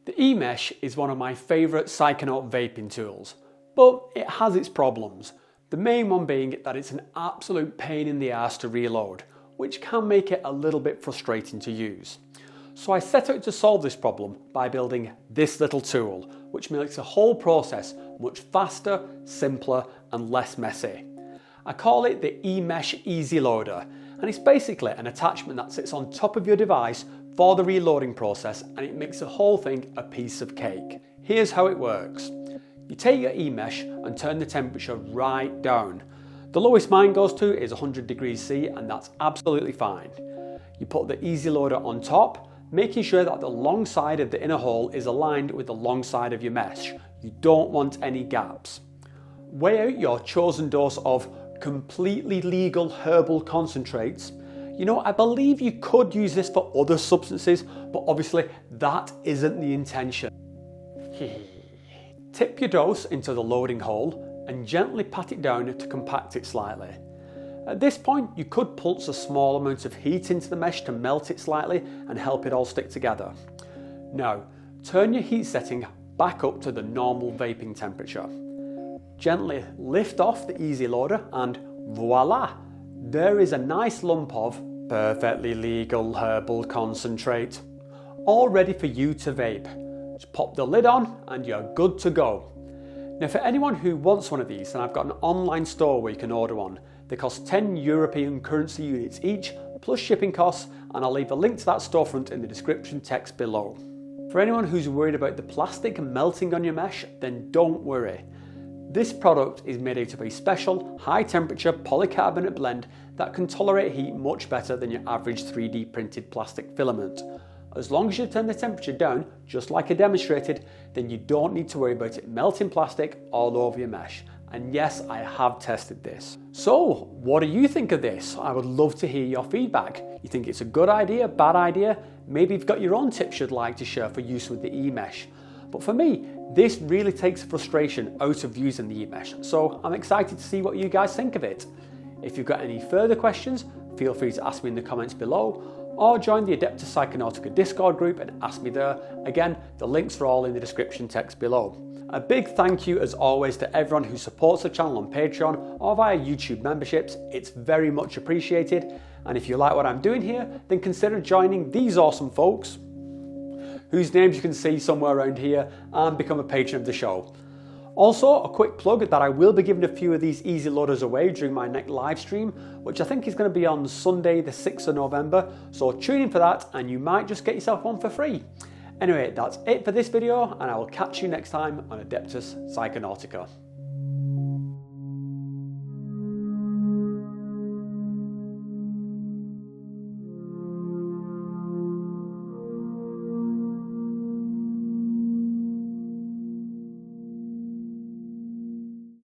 The eMesh is one of my favourite Psychonaut vaping tools, but it has its problems. The main one being that it's an absolute pain in the arse to reload, which can make it a little bit frustrating to use. So I set out to solve this problem by building this little tool, which makes the whole process much faster, simpler and less messy. I call it the eMesh Easy Loader, and it's basically an attachment that sits on top of your device for the reloading process, and it makes the whole thing a piece of cake. Here's how it works. You take your eMesh and turn the temperature right down. The lowest mine goes to is 100 degrees C, and that's absolutely fine. You put the Easy Loader on top, making sure that the long side of the inner hole is aligned with the long side of your mesh. You don't want any gaps. Weigh out your chosen dose of completely legal herbal concentrates. You know, I believe you could use this for other substances, but obviously that isn't the intention. Tip your dose into the loading hole and gently pat it down to compact it slightly. At this point, you could pulse a small amount of heat into the mesh to melt it slightly and help it all stick together. Now, turn your heat setting back up to the normal vaping temperature. Gently lift off the Easy Loader and voila! There is a nice lump of perfectly legal herbal concentrate, all ready for you to vape. Just pop the lid on and you're good to go. Now for anyone who wants one of these, then I've got an online store where you can order one. They cost 10 European currency units each, plus shipping costs, and I'll leave a link to that storefront in the description text below. For anyone who's worried about the plastic melting on your mesh, then don't worry. This product is made out of a special high temperature polycarbonate blend that can tolerate heat much better than your average 3D printed plastic filament. As long as you turn the temperature down, just like I demonstrated, then you don't need to worry about it melting plastic all over your mesh. And yes, I have tested this. So, what do you think of this? I would love to hear your feedback. You think it's a good idea, bad idea? Maybe you've got your own tips you'd like to share for use with the eMesh. But for me, this really takes frustration out of using the eMesh, so I'm excited to see what you guys think of it. If you've got any further questions, feel free to ask me in the comments below, or join the Adeptus Psychonautica Discord group and ask me there. Again, the links are all in the description text below. A big thank you as always to everyone who supports the channel on Patreon or via YouTube memberships. It's very much appreciated. And if you like what I'm doing here, then consider joining these awesome folks, whose names you can see somewhere around here, and become a patron of the show. Also, a quick plug that I will be giving a few of these Easy Loaders away during my next live stream, which I think is going to be on Sunday the 6th of November, so tune in for that and you might just get yourself one for free. Anyway, that's it for this video, and I will catch you next time on Adeptus Psychonautica.